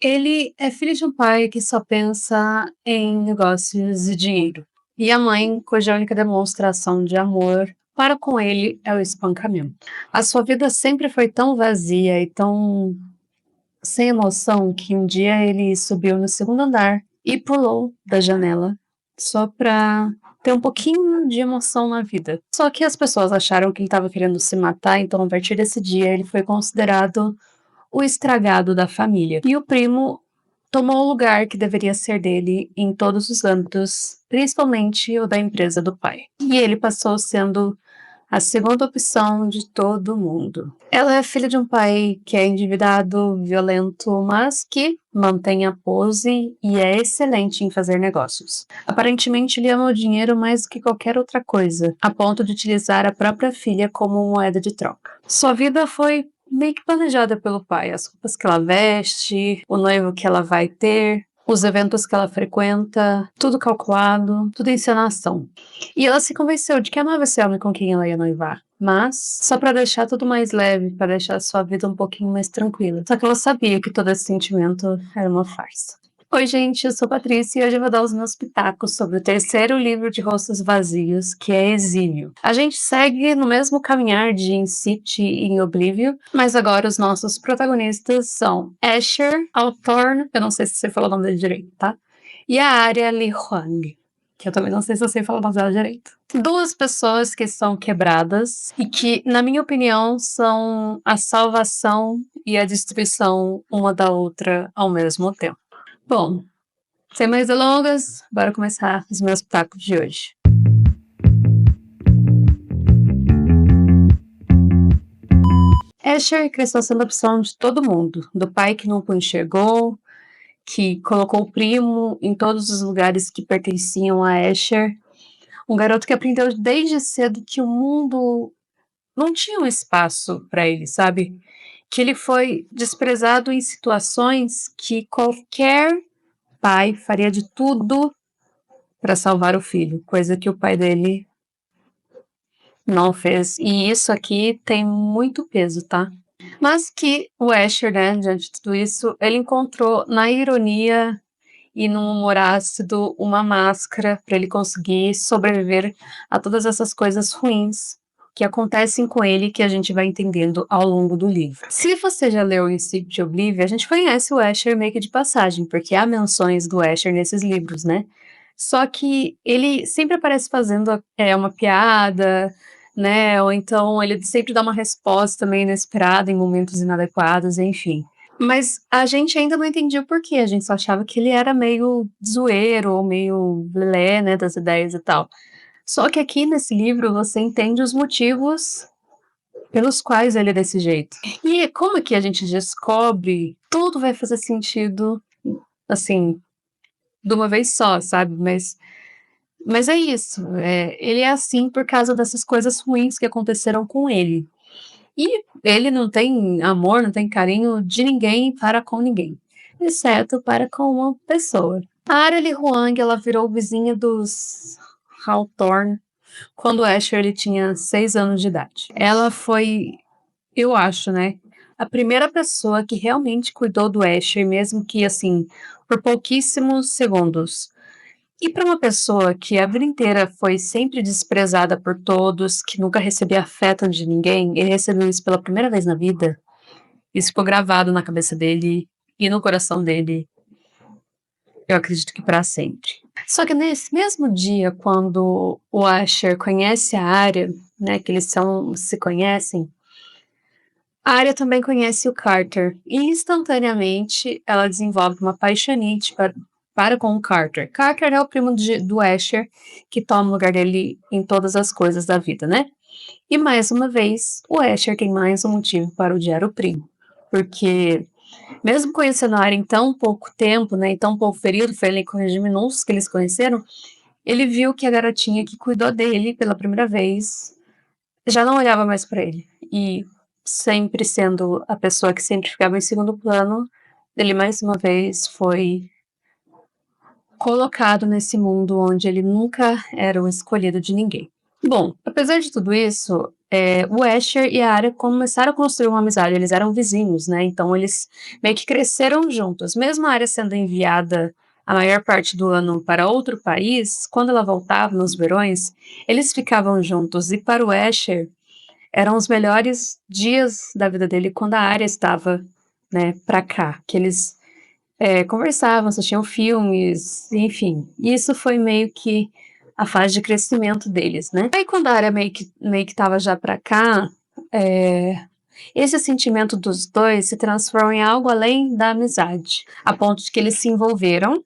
Ele é filho de um pai que só pensa em negócios e dinheiro. E a mãe, cuja única demonstração de amor para com ele é o espancamento. A sua vida sempre foi tão vazia e tão sem emoção que um dia ele subiu no segundo andar e pulou da janela só pra ter um pouquinho de emoção na vida. Só que as pessoas acharam que ele estava querendo se matar, então a partir desse dia ele foi considerado o estragado da família. E o primo tomou o lugar que deveria ser dele em todos os âmbitos, principalmente o da empresa do pai. E ele passou sendo a segunda opção de todo mundo. Ela é filha de um pai que é endividado, violento, mas que mantém a pose e é excelente em fazer negócios. Aparentemente, ele ama o dinheiro mais do que qualquer outra coisa, a ponto de utilizar a própria filha como moeda de troca. Sua vida foi meio que planejada pelo pai, as roupas que ela veste, o noivo que ela vai ter, os eventos que ela frequenta, tudo calculado, tudo encenação. E ela se convenceu de que amava esse homem com quem ela ia noivar. Mas, só pra deixar tudo mais leve, pra deixar a sua vida um pouquinho mais tranquila. Só que ela sabia que todo esse sentimento era uma farsa. Oi, gente, eu sou Patrícia e hoje eu vou dar os meus pitacos sobre o terceiro livro de Rostos Vazios, que é Exílio. A gente segue no mesmo caminhar de Incite e em Oblivion, mas agora os nossos protagonistas são Asher Althorn, eu não sei se você falou o nome dele direito, tá? E a Arya Li Huang, que eu também não sei se eu sei falar o nome dela direito. Duas pessoas que são quebradas e que, na minha opinião, são a salvação e a destruição uma da outra ao mesmo tempo. Bom, sem mais delongas, bora começar os meus pitacos de hoje. Asher cresceu sendo a opção de todo mundo, do pai que nunca o enxergou, que colocou o primo em todos os lugares que pertenciam a Asher, um garoto que aprendeu desde cedo que o mundo não tinha um espaço para ele, sabe? Que ele foi desprezado em situações que qualquer pai faria de tudo para salvar o filho, coisa que o pai dele não fez. E isso aqui tem muito peso, tá? Mas que o Asher, né, diante de tudo isso, ele encontrou na ironia e no humor ácido uma máscara para ele conseguir sobreviver a todas essas coisas ruins que acontecem com ele, que a gente vai entendendo ao longo do livro. Se você já leu o Incipit de Oblivion, a gente conhece o Asher meio que de passagem, porque há menções do Asher nesses livros, né? Só que ele sempre aparece fazendo uma piada, né? Ou então ele sempre dá uma resposta meio inesperada em momentos inadequados, enfim. Mas a gente ainda não entendia o porquê, a gente só achava que ele era meio zoeiro ou meio lelé, né, das ideias e tal. Só que aqui nesse livro você entende os motivos pelos quais ele é desse jeito. E como que a gente descobre, tudo vai fazer sentido, assim, de uma vez só, sabe? Mas é isso, ele é assim por causa dessas coisas ruins que aconteceram com ele. E ele não tem amor, não tem carinho de ninguém para com ninguém, exceto para com uma pessoa. A Arely Huang, ela virou vizinha dos Hawthorne quando Asher ele tinha 6 anos de idade. Ela foi, eu acho, né, a primeira pessoa que realmente cuidou do Asher, mesmo que, assim, por pouquíssimos segundos. E para uma pessoa que a vida inteira foi sempre desprezada por todos, que nunca recebia afeto de ninguém, ele recebeu isso pela primeira vez na vida. Isso ficou gravado na cabeça dele e no coração dele, eu acredito que para sempre. Só que nesse mesmo dia, quando o Asher conhece a Arya, né, que eles se conhecem, a Arya também conhece o Carter e instantaneamente ela desenvolve uma paixonite para com o Carter. Carter é o primo do Asher que toma o lugar dele em todas as coisas da vida, né? E mais uma vez, o Asher tem mais um motivo para odiar o primo, porque mesmo conhecendo a Arya em tão pouco tempo, né, em tão pouco período, foi ali com os minutos que eles conheceram, ele viu que a garotinha que cuidou dele pela primeira vez já não olhava mais para ele. E sempre sendo a pessoa que sempre ficava em segundo plano, ele mais uma vez foi colocado nesse mundo onde ele nunca era o escolhido de ninguém. Bom, apesar de tudo isso, o Asher e a Arya começaram a construir uma amizade, eles eram vizinhos, né? Então eles meio que cresceram juntos. Mesmo a Arya sendo enviada a maior parte do ano para outro país, quando ela voltava nos verões, eles ficavam juntos. E para o Asher, eram os melhores dias da vida dele quando a Arya estava, né, para cá, que eles conversavam, assistiam filmes, enfim. Isso foi meio que a fase de crescimento deles, né? Aí quando a Arya meio que tava já pra cá, esse sentimento dos dois se transforma em algo além da amizade, a ponto de que eles se envolveram,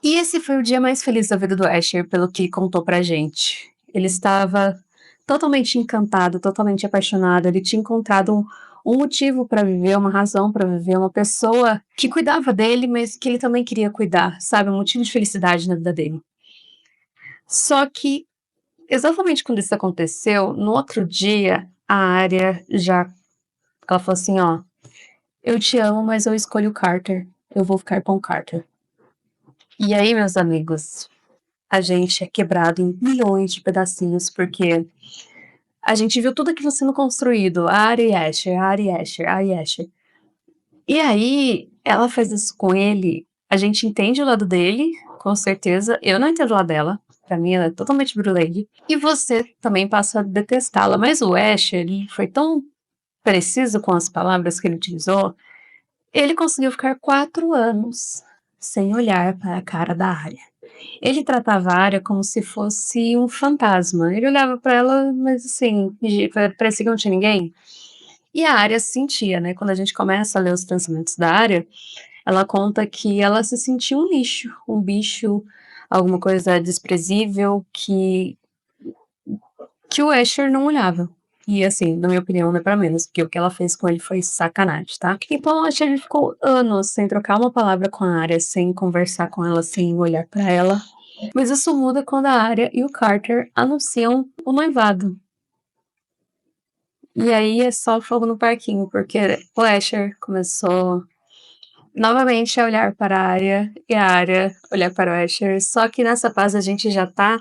e esse foi o dia mais feliz da vida do Asher, pelo que contou pra gente. Ele estava totalmente encantado, totalmente apaixonado, ele tinha encontrado um motivo para viver, uma razão para viver, uma pessoa que cuidava dele, mas que ele também queria cuidar, sabe? Um motivo de felicidade na vida dele. Só que, exatamente quando isso aconteceu, no outro dia, a Arya ela falou assim, ó, eu te amo, mas eu escolho o Carter, eu vou ficar com o Carter. E aí, meus amigos, a gente é quebrado em milhões de pedacinhos, porque a gente viu tudo aquilo sendo construído, a Arya e Asher, a Arya e Asher, a Arya e Asher. E aí, ela faz isso com ele, a gente entende o lado dele, com certeza, eu não entendo o lado dela, pra mim ela é totalmente bruleide, e você também passa a detestá-la, mas o Asher, ele foi tão preciso com as palavras que ele utilizou, ele conseguiu ficar 4 anos sem olhar para a cara da Arya. Ele tratava a Arya como se fosse um fantasma. Ele olhava para ela, mas assim, parecia que não tinha ninguém. E a Arya sentia, né? Quando a gente começa a ler os pensamentos da Arya, ela conta que ela se sentia um lixo, um bicho, alguma coisa desprezível que o Asher não olhava. E assim, na minha opinião, não é pra menos, porque o que ela fez com ele foi sacanagem, tá? Então, o Asher ficou anos sem trocar uma palavra com a Arya, sem conversar com ela, sem olhar pra ela. Mas isso muda quando a Arya e o Carter anunciam o noivado. E aí é só fogo no parquinho, porque o Asher começou novamente a olhar para a Arya e a Arya olhar para o Asher. Só que nessa fase a gente já tá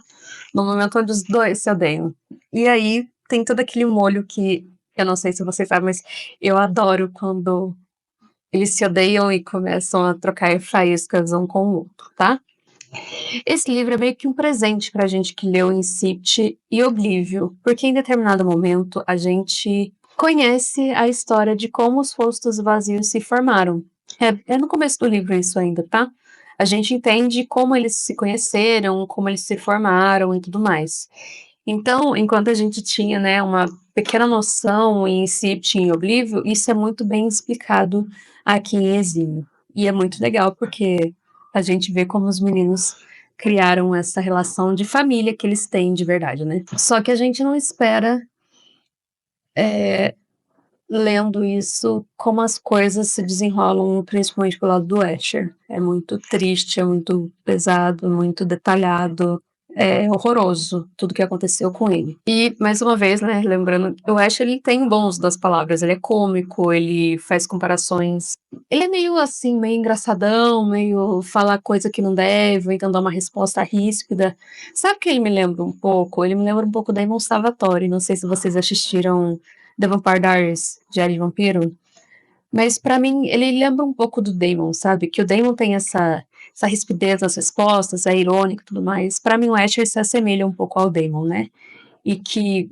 no momento onde os dois se odeiam. E aí tem todo aquele molho que eu não sei se vocês sabem, mas eu adoro quando eles se odeiam e começam a trocar faíscas um com o outro, tá? Esse livro é meio que um presente pra gente que leu Incipit e Oblívio, porque em determinado momento a gente conhece a história de como os rostos vazios se formaram. É no começo do livro isso ainda, tá? A gente entende como eles se conheceram, como eles se formaram e tudo mais. Então, enquanto a gente tinha, né, uma pequena noção em Incipit e em Oblívio, isso é muito bem explicado aqui em Exílio. E é muito legal porque a gente vê como os meninos criaram essa relação de família que eles têm de verdade, né? Só que a gente não espera, lendo isso, como as coisas se desenrolam, principalmente pelo lado do Asher. É muito triste, é muito pesado, muito detalhado. É horroroso tudo que aconteceu com ele. E, mais uma vez, né, lembrando, o Asher, ele tem bons das palavras, ele é cômico, ele faz comparações. Ele é meio assim, meio engraçadão, meio falar coisa que não deve, ou então dar uma resposta ríspida. Sabe o que ele me lembra um pouco? Ele me lembra um pouco da Daemon Salvatore, não sei se vocês assistiram The Vampire Diaries, Diário de Vampiro. Mas pra mim, ele lembra um pouco do Daemon, sabe? Que o Daemon tem essa rispidez nas respostas, é irônico e tudo mais. Pra mim, o Asher se assemelha um pouco ao Daemon, né? E que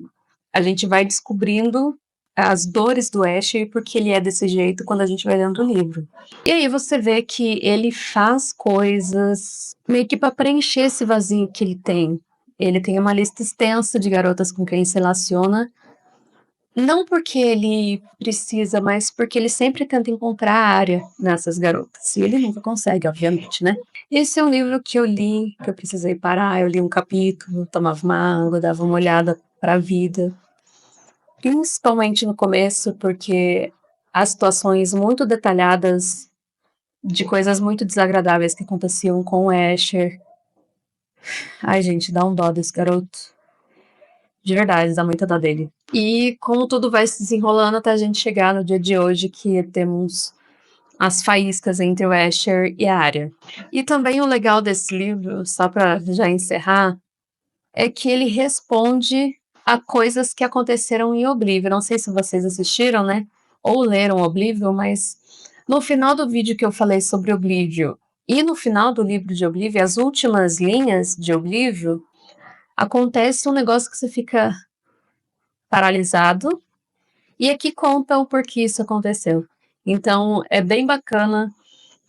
a gente vai descobrindo as dores do Asher porque ele é desse jeito quando a gente vai lendo o livro. E aí você vê que ele faz coisas meio que pra preencher esse vazio que ele tem. Ele tem uma lista extensa de garotas com quem se relaciona, não porque ele precisa, mas porque ele sempre tenta encontrar a área nessas garotas. E ele nunca consegue, obviamente, né? Esse é um livro que eu li, que eu precisei parar. Eu li um capítulo, tomava uma água, dava uma olhada para a vida. Principalmente no começo, porque há situações muito detalhadas de coisas muito desagradáveis que aconteciam com o Asher. Ai, gente, dá um dó desse garoto. De verdade, dá muita dó dele. E como tudo vai se desenrolando até a gente chegar no dia de hoje, que temos as faíscas entre o Asher e a Arya. E também o legal desse livro, só para já encerrar, é que ele responde a coisas que aconteceram em Oblivion. Não sei se vocês assistiram, né? Ou leram Oblivion, mas no final do vídeo que eu falei sobre Oblivion e no final do livro de Oblivion, as últimas linhas de Oblivion, acontece um negócio que você fica paralisado, e aqui conta o porquê isso aconteceu. Então, é bem bacana,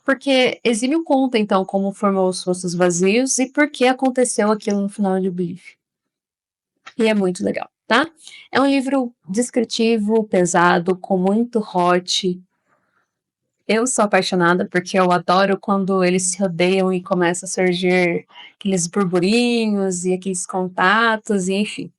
porque Exímio conta, então, como formou os Fossos Vazios e por que aconteceu aquilo no final de Oblivion. E é muito legal, tá? É um livro descritivo, pesado, com muito hot. Eu sou apaixonada porque eu adoro quando eles se rodeiam e começa a surgir aqueles burburinhos e aqueles contatos, e enfim.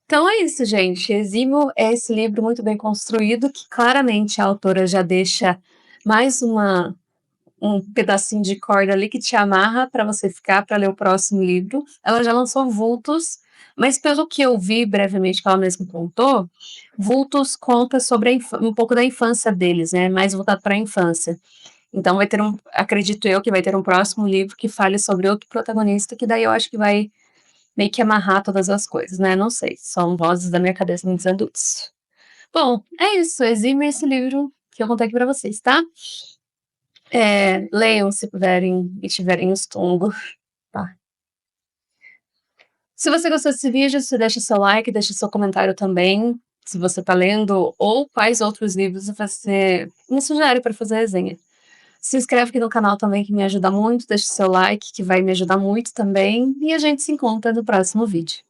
Então é isso, gente. Exímio é esse livro muito bem construído que claramente a autora já deixa mais um pedacinho de corda ali que te amarra para você ficar para ler o próximo livro. Ela já lançou Vultus, mas pelo que eu vi brevemente que ela mesma contou, Vultus conta sobre um pouco da infância deles, né? Mais voltado para a infância. Então vai ter acredito eu que vai ter um próximo livro que fale sobre outro protagonista, que daí eu acho que vai meio que amarrar todas as coisas, né? Não sei, são vozes da minha cabeça me dizendo isso. Bom, é isso. Exime esse livro que eu contei aqui para vocês, tá? Leiam se puderem e tiverem estômago, tá? Se você gostou desse vídeo, você deixa seu like, deixa seu comentário também, se você tá lendo, ou quais outros livros você me sugere para fazer resenha. Se inscreve aqui no canal também, que me ajuda muito, deixa seu like, que vai me ajudar muito também, e a gente se encontra no próximo vídeo.